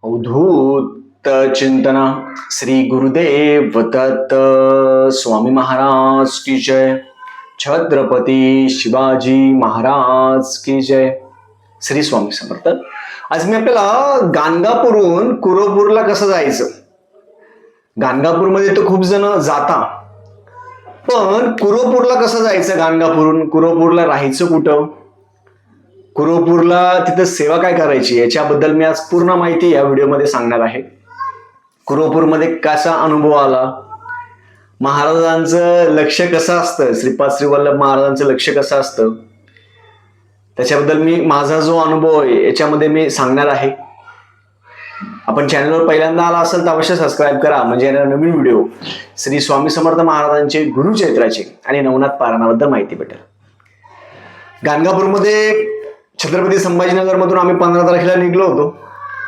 अवधूत चिंतना श्री गुरुदेव दत्त स्वामी महाराज की जय. छत्रपती शिवाजी महाराज की जय. श्री स्वामी समर्थ. आज मी आपल्याला गाणगापूरहून कुरोपूरला कसं जायचं. गाणगापूरमध्ये तर खूप जण जाता, पण कुरोपूरला कसं जायचं. गाणगापूरहून कुरोपूरला राहायचं कुठं, कुरोपूरला तिथं सेवा काय करायची, याच्याबद्दल मी आज पूर्ण माहिती या व्हिडिओमध्ये सांगणार आहे. कुरोपूरमध्ये कसा अनुभव आला, महाराजांचं लक्ष कसं असतं, श्रीपाद श्री वल्लभ महाराजांचं लक्ष कसं असतं, त्याच्याबद्दल मी माझा जो अनुभव आहे याच्यामध्ये मी सांगणार आहे. आपण चॅनलवर पहिल्यांदा आला असेल तर अवश्य सबस्क्राईब करा, म्हणजे येणारे नवीन व्हिडिओ श्री स्वामी समर्थ महाराजांचे गुरुचरित्राचे आणि नवनाथ पारायणाबद्दल माहिती भेटेल. गाणगापूरमध्ये छत्रपती संभाजीनगर मधून आम्ही 15 तारखेला निघलो होतो.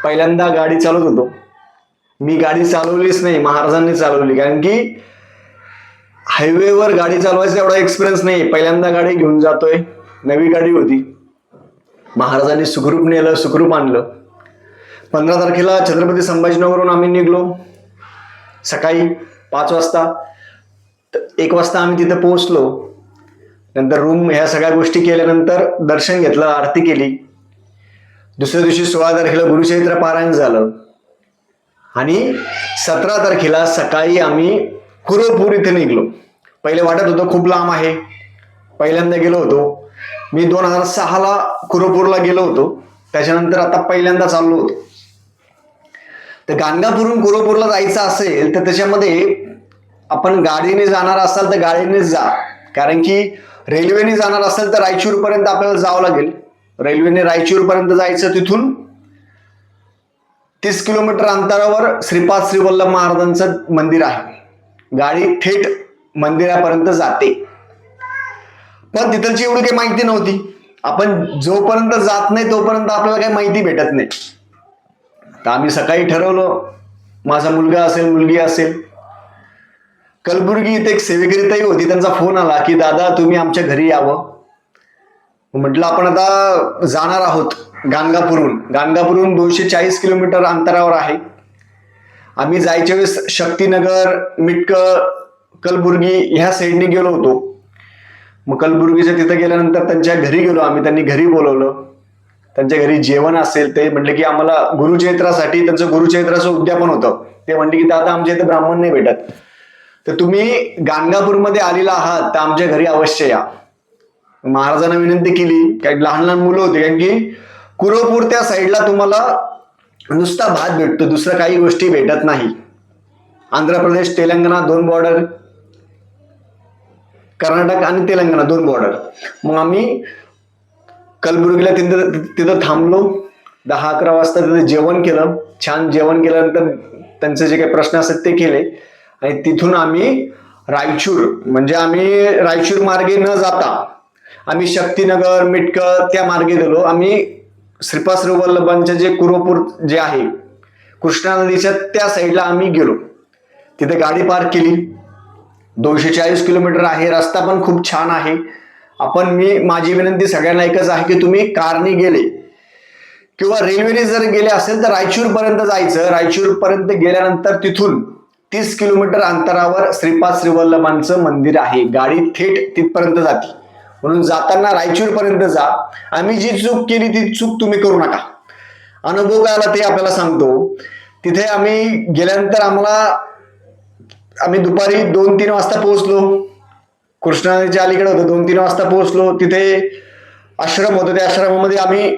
पहिल्यांदा गाडी चालवत होतो. मी गाडी चालवलीच नाही, महाराजांनी चालवली, कारण की हायवेवर गाडी चालवायचा एवढा एक्सपिरियन्स नाही. पहिल्यांदा गाडी घेऊन जातोय, नवी गाडी होती. महाराजांनी सुखरूप नेलं, सुखरूप आणलं. 15 तारखेला छत्रपती संभाजीनगरवरून आम्ही निघलो सकाळी 5 वाजता. 1 वाजता आम्ही तिथे पोहोचलो. नंतर रूम ह्या सगळ्या गोष्टी केल्यानंतर दर्शन घेतलं, आरती केली. दुसऱ्या दिवशी 16 तारखेला गुरुचरित्र पारायण झालं आणि 17 तारखेला सकाळी आम्ही कुरोपूर इथे निघलो. पहिले वाटत होतं खूप लांब आहे, पहिल्यांदा गेलो होतो मी. 2006ला कुरोपूरला गेलो होतो, त्याच्यानंतर आता पहिल्यांदा चाललो होतो. तर गाणगापूरहून कुरोपूरला जायचं असेल तर त्याच्यामध्ये आपण गाडीने जाणार असाल तर गाडीनेच जा, कारण की रेल्वेने जाणार असेल तर रायचूर पर्यंत आपल्याला जावं लागेल. रेल्वेने रायचूर पर्यंत जायचं. तिथून 30 किलोमीटर अंतरावर श्रीपाद श्री वल्लभ महाराजांचं मंदिर आहे. गाडी थेट मंदिरापर्यंत जाते, पण तिथलची एवढी काही माहिती नव्हती. आपण जोपर्यंत जात नाही तोपर्यंत आपल्याला काही माहिती भेटत नाही. तर आम्ही सकाळी ठरवलं, माझा मुलगा असेल, मुलगी असेल. कलबुर्गी इथे एक सेवेकरी ताई होती, त्यांचा फोन आला की दादा तुम्ही आमच्या घरी यावं. म्हटलं आपण आता जाणार आहोत गाणगापूरहून. गाणगापूरहून 240 किलोमीटर अंतरावर आहे. आम्ही जायच्या वेळेस शक्तीनगर, मिटकळ, कलबुर्गी ह्या साईडने गेलो होतो. मग कलबुर्गीच्या तिथे गेल्यानंतर त्यांच्या घरी गेलो आम्ही. त्यांनी घरी बोलवलं. त्यांच्या घरी जेवण असेल ते म्हटले की आम्हाला गुरुचरित्रासाठी, त्यांचं गुरुचरित्राचं उद्यापन होतं. ते म्हटले की दादा आमच्या इथे ब्राह्मण नाही भेटत, तर तुम्ही गाणगापूरमध्ये आलेला आहात तर आमच्या घरी अवश्य या. महाराजांना विनंती केली. काही लहान लहान मुलं होती, कारण की कुरोपूर त्या साईडला तुम्हाला नुसता भात भेटतो, दुसरं काही गोष्टी भेटत नाही. आंध्र प्रदेश, तेलंगणा 2 बॉर्डर, कर्नाटक आणि तेलंगणा 2 बॉर्डर. मग आम्ही कलबुर्गीला तिथं थांबलो. 10-11 वाजता तिथे जेवण केलं. छान जेवण केल्यानंतर त्यांचे जे काही प्रश्न असतात ते केले आणि तिथून आम्ही रायचूर, म्हणजे आम्ही रायचूर मार्गे न जाता आम्ही शक्तीनगर, मिटकळ त्या मार्गे गेलो. आम्ही श्रीपाद श्री वल्लभांचे जे कुरोपूर जे आहे कृष्णा नदीच्या त्या साईडला आम्ही गेलो. तिथे गाडी पार्क केली. 240 किलोमीटर आहे. रस्ता पण खूप छान आहे. माझी विनंती सगळ्यांना एकच आहे की तुम्ही कारने गेले किंवा रेल्वेने जर गेले असेल तर रायचूर पर्यंत जायचं. रायचूर पर्यंत गेल्यानंतर तिथून 30 किलोमीटर अंतरावर श्रीपाद श्री वल्लभांचं मंदिर आहे. गाडी थेट तिथपर्यंत जाते, म्हणून जाताना रायचूर पर्यंत जा. आम्ही जी चूक केली ती चूक तुम्ही करू नका. अनुभव काय आला ते आपल्याला सांगतो. तिथे आम्ही गेल्यानंतर आम्ही दुपारी 2-3 वाजता पोहोचलो. कृष्णा नदीच्या अलीकडे होतो. 2-3 वाजता पोहोचलो. तिथे आश्रम होतं. त्या आश्रमामध्ये आम्ही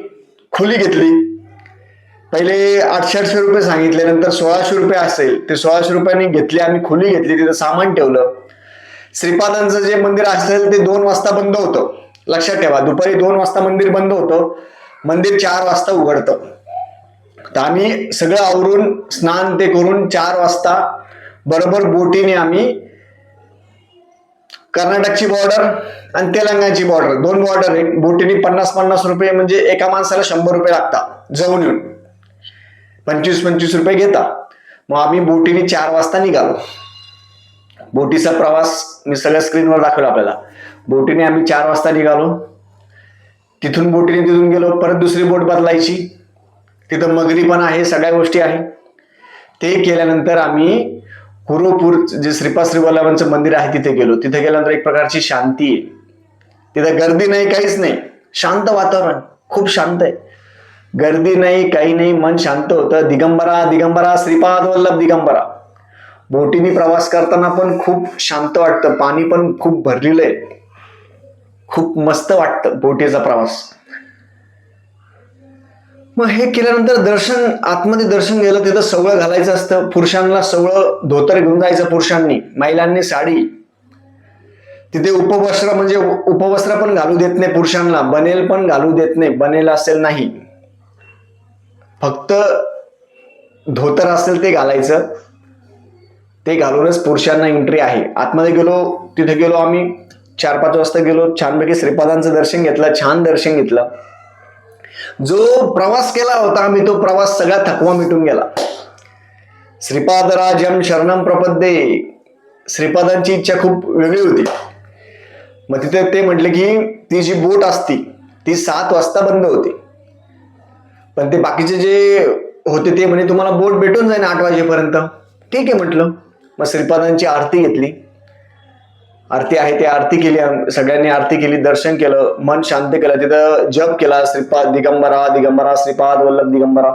खोली घेतली. पहिले 800 रुपये सांगितले, नंतर 1600 रुपये असेल ते 1600 रुपयांनी घेतले. आम्ही खोली घेतली, तिथं सामान ठेवलं. श्रीपादांचं जे मंदिर असेल ते 2 वाजता बंद होतं. लक्षात ठेवा, दुपारी 2 वाजता मंदिर बंद होतं. मंदिर 4 वाजता उघडतं. तर आम्ही सगळं आवरून स्नान ते करून 4 वाजता बरोबर बोटीने आम्ही कर्नाटकची बॉर्डर आणि तेलंगणाची बॉर्डर 2 बॉर्डर आहे. बोटीने 50-50 रुपये, म्हणजे एका माणसाला 100 रुपये लागतात. जाऊन येऊन 25-25 रुपये घेतात. मग आम्ही बोटीने 4 वाजता निघालो. बोटीचा प्रवास मी सगळ्या स्क्रीनवर दाखवला आपल्याला. बोटीने आम्ही 4 वाजता निघालो. तिथून बोटीने तिथून गेलो. परत दुसरी बोट बदलायची. तिथं मगरी पण आहे, सगळ्या गोष्टी आहे. ते केल्यानंतर आम्ही कुरोपूर जे श्रीपाद श्रीवल्लभांचं मंदिर आहे तिथे गेलो. तिथे गेल्यानंतर एक प्रकारची शांती आहे. तिथे गर्दी नाही, काहीच नाही, शांत वातावरण, खूप शांत आहे. गर्दी नाही, काही नाही, मन शांत होतं. दिगंबरा दिगंबरा श्रीपाद वल्लभ दिगंबरा. बोटीने प्रवास करताना पण खूप शांत वाटतं, पाणी पण खूप भरलेलं आहे, खूप मस्त वाटतं बोटीचा प्रवास. मग हे केल्यानंतर दर्शन, आतमध्ये दर्शन गेलं, तिथं सवळं घालायचं असतं. पुरुषांना सवळं धोतर घेऊन जायचं पुरुषांनी, महिलांनी साडी. तिथे उपवस्त्र म्हणजे उपवस्त्र पण घालू देत नाही पुरुषांना, बनेल पण घालू देत नाही, बनेल असेल नाही, फक्त धोतर असेल ते घालायचं. ते घालूनच पुरुषांना एंट्री आहे. आतमध्ये गेलो, तिथे गेलो आम्ही 4-5 वाजता गेलो. छानपैकी श्रीपादांचं दर्शन घेतलं, छान दर्शन घेतलं. जो प्रवास केला होता आम्ही, तो प्रवास सगळा थकवा मिटून गेला. श्रीपाद राजम शरणम प्रपद्ये. श्रीपादांची इच्छा खूप वेगळी होती. मग तिथे ते म्हटले की ती जी बोट असती ती 7 वाजता बंद होते, पण ते बाकीचे जे होते ते म्हणे तुम्हाला बोट भेटून जाईल 8 वाजेपर्यंत. ठीक आहे म्हटलं. मग श्रीपादांची आरती घेतली. आरती आहे ती आरती केली, सगळ्यांनी आरती केली, दर्शन केलं, मन शांत केलं. तिथं जप केला, श्रीपाद दिगंबरा दिगंबरा श्रीपाद वल्लभ दिगंबरा.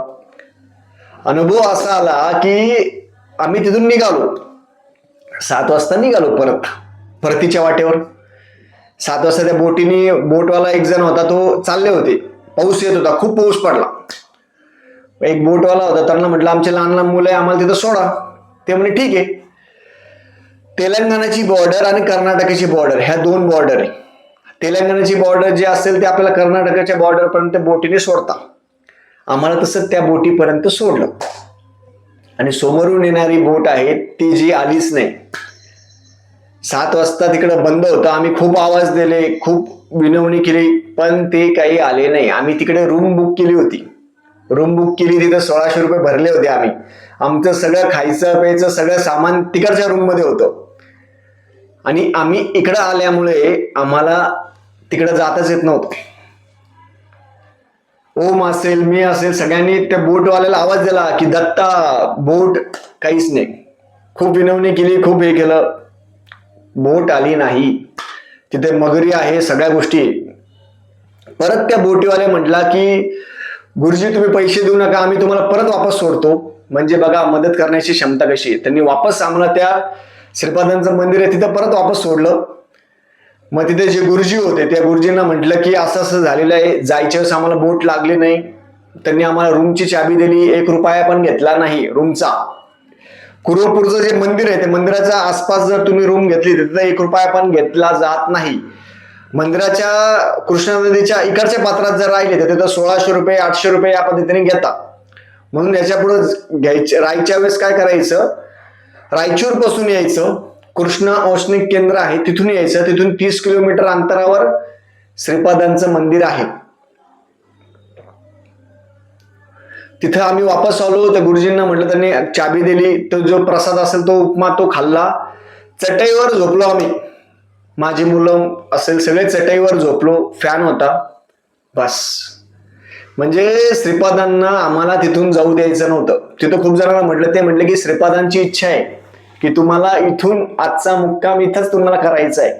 अनुभव असा आला की आम्ही तिथून निघालो 7 वाजता, निघालो परतीच्या वाटेवर. 7 वाजता त्या बोटीने, बोटवाला एक जण होता, तो चालले होते. पाऊस येत होता, खूप पाऊस पडला. एक बोटवाला होता, त्यांना म्हटलं आमचे लहान लहान मुलं आहे, आम्हाला तिथं सोडा. ते म्हणे ठीक आहे. तेलंगणाची बॉर्डर आणि कर्नाटकाची बॉर्डर, ह्या 2 बॉर्डर आहे. तेलंगणाची बॉर्डर जे असेल ते आपल्याला कर्नाटकाच्या बॉर्डर पर्यंत बोटीने सोडता. आम्हाला तसं त्या बोटीपर्यंत सोडलं. आणि समोरून येणारी बोट आहे ती जी आलीच नाही. 7 वाजता तिकडं बंद होतं. आम्ही खूप आवाज दिले, खूप विनवणी केली, पण ते काही आले नाही. आम्ही तिकडे रूम बुक केली होती. रूम बुक केली, तिथं 1600 रुपये भरले होते आम्ही. आमचं सगळं खायचं प्यायचं सगळं सामान तिकडच्या रूम मध्ये होतं. आणि आम्ही इकडं आल्यामुळे आम्हाला तिकडं जाताच येत नव्हतं. ओम असेल, मी असेल, सगळ्यांनी त्या बोटवाल्याला आवाज दिला की दत्ता बोट, काहीच नाही. खूप विनवणी केली, खूप हे केलं, बोट आली नाही. तिथे मगरी आहे, सगळ्या गोष्टी. परत त्या बोटीवाले म्हटला की गुरुजी तुम्ही पैसे देऊ नका, आम्ही तुम्हाला परत वापस सोडतो. म्हणजे बघा मदत करण्याची क्षमता कशी आहे. त्यांनी वापस आम्हाला त्या श्रीपादांचं मंदिर आहे तिथं परत वापस सोडलं. मग तिथे जे गुरुजी होते त्या गुरुजींना म्हटलं की असं असं झालेलं आहे, जायच्या वेळेस आम्हाला बोट लागली नाही. त्यांनी आम्हाला रूमची चाबी दिली, 1 रुपया पण घेतला नाही रूमचा. कुरोपूरचं जे मंदिर आहे, त्या मंदिराच्या आसपास जर तुम्ही रूम घेतली तिथे 1 रुपया पण घेतला जात नाही. मंदिराच्या कृष्णा नदीच्या इकडच्या पात्रात जर राहिले तर तिथं 1600 रुपये 800 रुपये या पद्धतीने घेतात. म्हणून याच्या पुढे घ्यायचे, राहायच्या वेळेस काय करायचं, रायचूर पासून यायचं, कृष्णा औष्णिक केंद्र आहे तिथून यायचं. तिथून 30 किलोमीटर अंतरावर श्रीपादांचं मंदिर आहे. तिथं आम्ही वापस आलो. त्या गुरुजींना म्हटलं, त्यांनी चाबी दिली, तो जो प्रसाद असेल तो उपमा तो खाल्ला. चटईवर झोपलो आम्ही, माझी मुलं असेल सगळे चटईवर झोपलो, फॅन होता, बस. म्हणजे श्रीपादांना आम्हाला तिथून जाऊ द्यायचं नव्हतं. तिथं खूप जणांना म्हटलं, ते म्हटलं की श्रीपादांची इच्छा आहे की तुम्हाला इथून आजचा मुक्काम इथंच तुम्हाला करायचा आहे.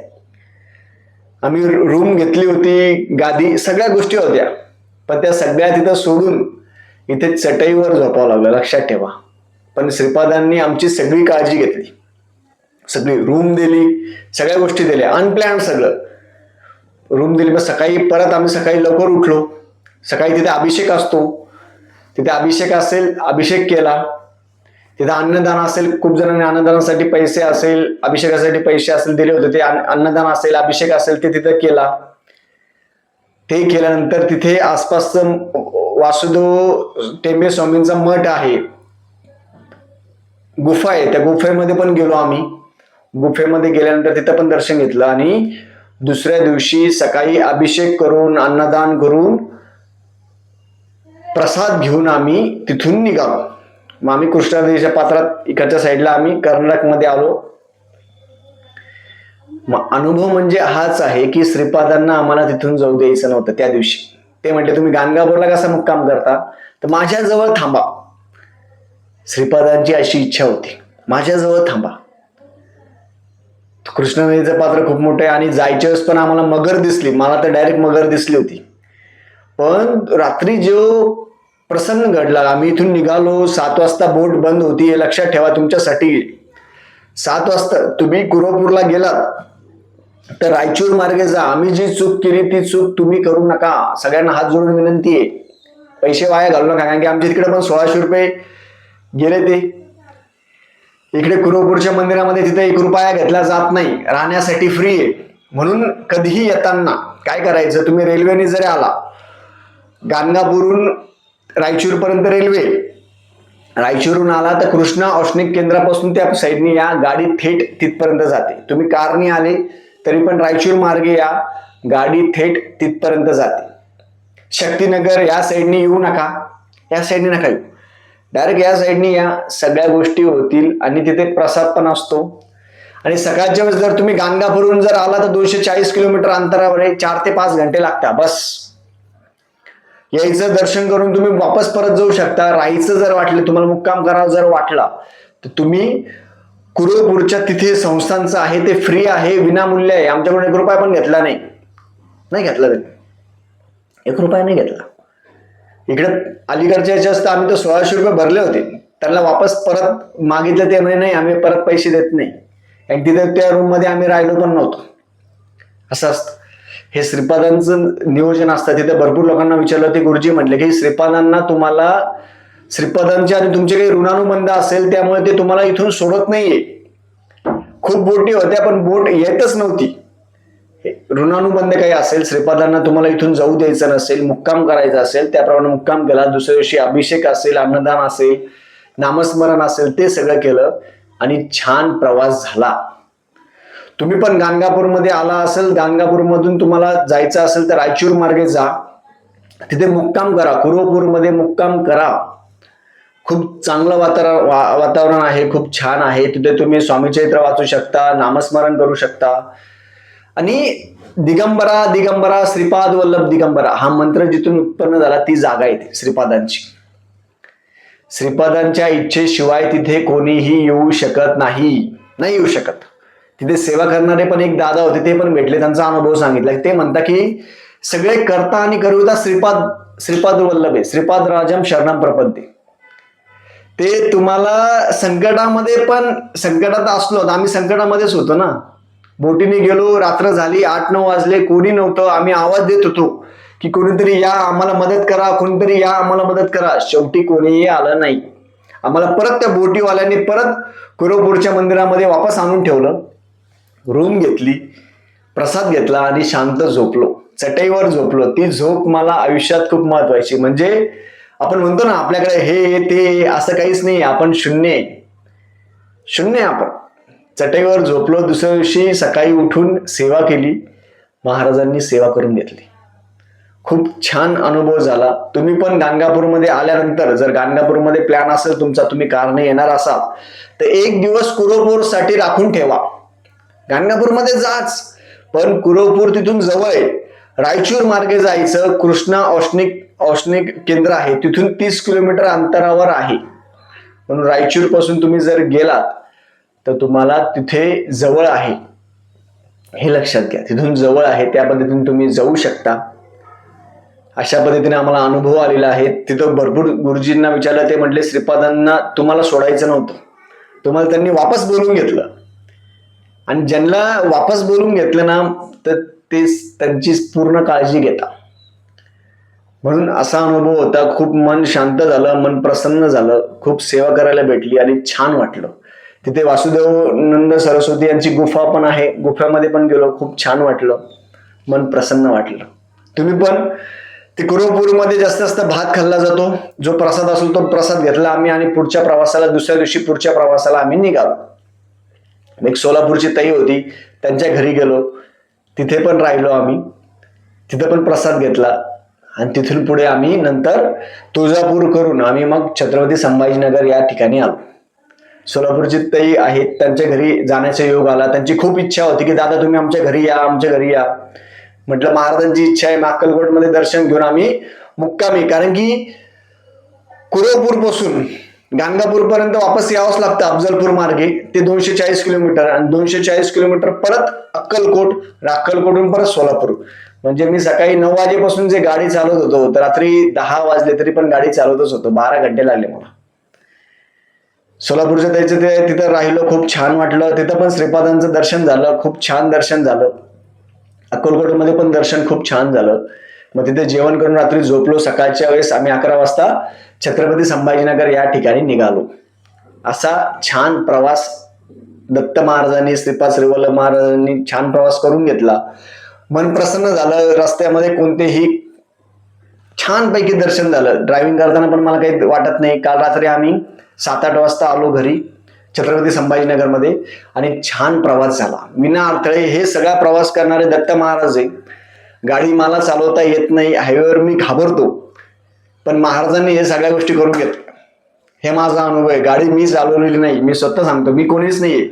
आम्ही रूम घेतली होती, गादी, सगळ्या गोष्टी होत्या, पण त्या सगळ्या तिथं सोडून इथे चटईवर झोपावं लागलं, लक्षात ठेवा. पण श्रीपादांनी आमची सगळी काळजी घेतली, सगळी रूम दिली, सगळ्या गोष्टी दिल्या, अनप्लॅन सगळं रूम दिली. मग सकाळी परत आम्ही सकाळी लवकर उठलो. सकाळी तिथे अभिषेक असतो, तिथे अभिषेक असेल, अभिषेक केला. तिथे अन्नदान असेल, खूप जणांनी अन्नदानासाठी पैसे असेल, अभिषेकासाठी पैसे असेल दिले होते, ते अन्नदान असेल, अभिषेक असेल, ते तिथे केला. ते केल्यानंतर तिथे आसपासचं वासुदेव टेंबे स्वामींचा मठ आहे, गुफा आहे, त्या गुफेमध्ये पण गेलो आम्ही. गुफेमध्ये गेल्यानंतर तिथं पण दर्शन घेतलं. आणि दुसऱ्या दिवशी सकाळी अभिषेक करून, अन्नदान करून, प्रसाद घेऊन आम्ही तिथून निघालो. मग आम्ही कृष्णा नदीच्या पात्रात इकडच्या साईडला आम्ही कर्नाटकमध्ये आलो. मग अनुभव म्हणजे हाच आहे की श्रीपादांना आम्हाला तिथून जाऊ द्यायचं नव्हतं त्या दिवशी. ते म्हटले तुम्ही गाणगापूरला कसा मुक्काम करता तर माझ्याजवळ थांबा. श्रीपादांची अशी इच्छा होती, माझ्याजवळ थांबा. कृष्णनदीचं पात्र खूप मोठं आहे आणि जायच्या वेळेस पण आम्हाला मगर दिसली, मला तर डायरेक्ट मगर दिसली होती. पण रात्री जो प्रसंग घडला, आम्ही इथून निघालो 7 वाजता, बोट बंद होती. हे लक्षात ठेवा तुमच्यासाठी. 7 वाजता तुम्ही कुरोपूरला गेलात तर रायचूर मार्गे जा. आम्ही जी चूक केली ती चूक तुम्ही करू नका. सगळ्यांना हात जोडून विनंती आहे. पैसे वाया घालू नका, कारण की आमच्या तिकडे पण 1600 रुपये गेले. ते इकडे कुरोपूरच्या मंदिरामध्ये तिथे 1 रुपया घेतला जात नाही, राहण्यासाठी फ्री आहे. म्हणून कधीही येताना काय करायचं, तुम्ही रेल्वेने जरी आला, गाणगापूरहून रायचूर पर्यंत रेल्वे, रायचूरहून आला तर कृष्णा औष्णिक केंद्रापासून त्या साईडने या, गाडी थेट तिथपर्यंत जाते. तुम्ही कारने आले तरी पण रायचूर मार्गे या, गाडी थेट तिथपर्यंत जाते. शक्तिनगर या साईडने येऊ नका, या साईडने नका येऊ, डायरेक्ट या साईडने या. सगळ्या गोष्टी होतील आणि तिथे प्रसाद पण असतो. आणि सकाळच्या वेळेस जर तुम्ही गाणगापूरहून जर आला तर 240 किलोमीटर अंतरावर आहे, 4 ते 5 घंटे लागतात बस. यायचं, दर्शन करून तुम्ही वापस परत जाऊ शकता. राहायचं जर वाटलं तुम्हाला, मुक्काम करावं जर वाटला तर तुम्ही कुरोपूरच्या तिथे संस्थांचं आहे, ते फ्री आहे, विनामूल्य आहे. आमच्याकडून 1 रुपया पण घेतला नाही, नाही घेतला त्यांनी, 1 रुपया नाही घेतला. इकडे अलीकडच्या याच्यात आम्ही तर 1600 रुपये भरले होते, त्यांना वापस परत मागितलं ते म्हणे नाही आम्ही परत पैसे देत नाही. आणि तिथे त्या रूम मध्ये आम्ही राहिलो पण नव्हतो. असं असतं, हे श्रीपादांचं नियोजन असतं. तिथे भरपूर लोकांना विचारलं, ते गुरुजी म्हटले की श्रीपादांना, तुम्हाला श्रीपादांचे आणि तुमचे काही ऋणानुबंध असेल त्यामुळे ते तुम्हाला इथून सोडत नाहीये. खूप बोटी होत्या पण बोट येतच नव्हती. ऋणानुबंध काही असेल, श्रीपादांना तुम्हाला इथून जाऊ द्यायचं नसेल, मुक्काम करायचा असेल, त्याप्रमाणे मुक्काम केला. दुसऱ्या दिवशी अभिषेक असेल, अन्नदान असेल, नामस्मरण असेल, ते सगळं केलं आणि छान प्रवास झाला. तुम्ही पण गाणगापूरमध्ये आला असेल, गाणगापूरमधून तुम्हाला जायचं असेल तर रायचूर मार्गे जा, तिथे मुक्काम करा, कुरोपूरमध्ये मुक्काम करा. खूप चांगलं वातावरण आहे, खूप छान आहे. तिथे तुम्ही स्वामी चरित्र वाचू शकता, नामस्मरण करू शकता. आणि दिगंबरा दिगंबरा श्रीपाद वल्लभ दिगंबरा हा मंत्र जिथून उत्पन्न झाला ती जागा आहे श्रीपादांची. श्रीपादांच्या इच्छेशिवाय तिथे कोणीही येऊ शकत नाही, नाही येऊ शकत. तिथे सेवा करणारे पण एक दादा होते, ते पण भेटले, त्यांचा अनुभव सांगितला. ते म्हणतात की सगळे करता आणि करविता श्रीपाद वल्लभ आहे, श्रीपाद राजम शरणम प्रपद्ये. ते तुम्हाला संकटामध्ये पण, संकटात असलो, आम्ही संकटामध्येच होतो ना, बोटीने गेलो, रात्र झाली, 8-9 वाजले, कोणी नव्हतं. आम्ही आवाज देत होतो की कोणीतरी या आम्हाला मदत करा, कोणीतरी या आम्हाला मदत करा. शेवटी कोणीही आलं नाही. आम्हाला परत त्या बोटीवाल्यांनी परत कुरोपूरच्या मंदिरामध्ये वापस आणून ठेवलं, रूम घेतली, प्रसाद घेतला आणि शांत झोपलो, चटईवर झोपलो. ती झोप मला आयुष्यात खूप महत्वाची. म्हणजे आपण म्हणतो ना आपल्याकडे हे ते असं काहीच नाही, आपण शून्य शून्य. आपण चटईवर झोपलो. दुसऱ्या दिवशी सकाळी उठून सेवा केली, महाराजांनी सेवा करून घेतली. खूप छान अनुभव झाला. तुम्ही पण गाणगापूरमध्ये आल्यानंतर, जर गाणगापूरमध्ये प्लॅन असेल तुमचा, तुम्ही कारने येणार असाल तर 1 दिवस कुरोपूर साठी राखून ठेवा. गाणगापूरमध्ये जाच, पण कुरोपूर तिथून जवळ आहे. रायचूर मार्गे जायचं, कृष्णा औष्णिक केंद्र आहे, तिथून 30 किलोमीटर अंतरावर आहे. म्हणून रायचूर पासून तुम्ही जर गेलात तर तुम्हाला तिथे जवळ आहे, हे लक्षात घ्या. तिथून जवळ आहे, त्या पद्धतीने तुम्ही जाऊ शकता. अशा पद्धतीने आम्हाला अनुभव आलेला आहे. तिथं भरपूर गुरुजींना विचारलं, ते म्हटले श्रीपादांना तुम्हाला सोडायचं नव्हतं, तुम्हाला त्यांनी वापस बोलून घेतलं. आणि ज्यांना वापस बोलून घेतलं ना तर ते त्यांची पूर्ण काळजी घेतात. म्हणून असा अनुभव होता. खूप मन शांत झालं, मन प्रसन्न झालं, खूप सेवा करायला भेटली आणि छान वाटलं. तिथे वासुदेवानंद सरस्वती यांची गुफा पण आहे, गुफामध्ये पण गेलो, खूप छान वाटलं, मन प्रसन्न वाटलं. तुम्ही पण ते कुरोपूरमध्ये जास्त भात खाल्ला जातो, जो प्रसाद असतो तो प्रसाद घेतला आम्ही आणि पुढच्या प्रवासाला, दुसऱ्या दिवशी पुढच्या प्रवासाला आम्ही निघालो. एक सोलापूरची ताई होती, त्यांच्या घरी गेलो, तिथे पण राहिलो आम्ही, तिथे पण प्रसाद घेतला आणि तिथून पुढे आम्ही नंतर तुळजापूर करून आम्ही मग छत्रपती संभाजीनगर या ठिकाणी आलो. सोलापूरची ताई आहेत, त्यांच्या घरी जाण्याचा योग आला. त्यांची खूप इच्छा होती की दादा तुम्ही आमच्या घरी या, आमच्या घरी या. म्हटलं महाराजांची इच्छा आहे, अक्कलकोटमध्ये दर्शन घेऊन आम्ही मुक्कामी, कारण की कुरवपूर पासून गाणगापूर पर्यंत वापस यावंच लागतं अफजलपूर मार्गे. ते 240 किलोमीटर आणि 240 किलोमीटर परत अक्कलकोट, अक्कलकोटून परत सोलापूर. म्हणजे मी सकाळी 9 वाजेपासून जे गाडी चालवत होतो तर रात्री 10 वाजले तरी पण गाडी चालवतच होतो. 12 घंटे लागले मला. सोलापूरच्या त्याचं ते तिथं राहिलो, खूप छान वाटलं. तिथं पण श्रीपादांचं दर्शन झालं, खूप छान दर्शन झालं. अक्कलकोटमध्ये पण दर्शन खूप छान झालं. मग तिथे जेवण करून रात्री झोपलो. सकाळच्या वेळेस आम्ही 11 वाजता छत्रपती संभाजीनगर या ठिकाणी निघालो. असा छान प्रवास दत्त महाराजांनी, श्रीपाद श्रीवल्लभ महाराजांनी छान प्रवास करून घेतला. मन प्रसन्न झालं. रस्त्यामध्ये कोणतेही छानपैकी दर्शन झालं. ड्रायव्हिंग करताना पण मला काही वाटत नाही. काल रात्री आम्ही 7-8 वाजता आलो घरी छत्रपती संभाजीनगरमध्ये आणि छान प्रवास झाला. विना अडथळे हे सगळा प्रवास करणारे दत्त महाराज आहे. गाडी मला चालवता येत नाही, हायवेवर मी घाबरतो, पण महाराजांनी हे सगळ्या गोष्टी करून घेतल्या. हे माझा अनुभव आहे. गाडी मी चालवलेली नाही, मी स्वतः सांगतो, मी कोणीच नाहीये.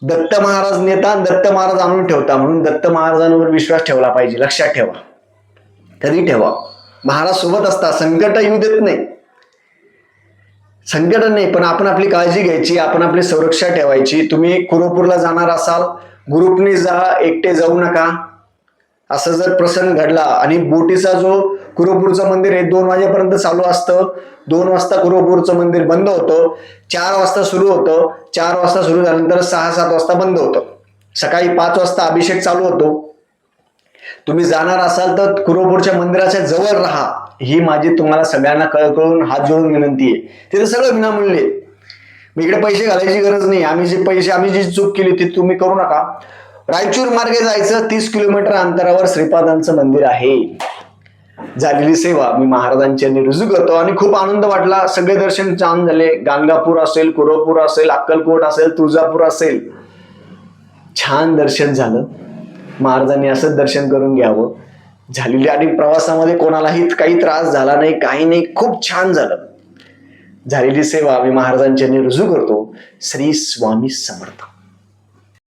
दत्त महाराज नेता, दत्त महाराज आणून ठेवता. म्हणून दत्त महाराजांवर विश्वास ठेवला पाहिजे. लक्षात ठेवा, कधी ठेवा. महाराज सोबत असतात, संकट येऊ देत नाही. संकट नाही, पण आपण आपली काळजी घ्यायची, आपण आपली सुरक्षा ठेवायची. तुम्ही कुरवपूरला जाणार असाल, ग्रुपने जा, एकटे जाऊ नका. असं जर प्रसंग घडला आणि बोटीचा जो कुरवपूरचं मंदिर आहे 2 वाजेपर्यंत चालू असतं. 2 वाजता कुरवपूरचं मंदिर बंद होतं. 4 वाजता सुरू होतं. 4 वाजता सुरू झाल्यानंतर 6-7 वाजता बंद होतं. सकाळी 5 वाजता अभिषेक चालू होतो. तुम्ही जाणार असाल तर कुरवपूरच्या मंदिराच्या जवळ राहा, ही माझी तुम्हाला सगळ्यांना कळकळून हात जोडून विनंती आहे. तिथे सगळं विनामूल्य. मी इकडे पैसे घालायची गरज नाही. आम्ही जी चूक केली ती तुम्ही करू नका. रायचूर मार्गे जायचं, 30 किलोमीटर अंतरावर श्रीपादांचं मंदिर आहे. झालेली सेवा मी महाराजांच्या रुजू करतो आणि खूप आनंद वाटला. सगळे दर्शन छान झाले. गाणगापूर असेल, कुरवपूर असेल, अक्कलकोट असेल, तुळजापूर असेल, छान दर्शन झालं. महाराजांनी असंच दर्शन करून घ्यावं. झालेली आणि प्रवासामध्ये कोणालाही काही त्रास झाला नाही, काही नाही, खूप छान झालं. झालेली सेवा मी महाराजांच्या रुजू करतो. श्री स्वामी समर्थ.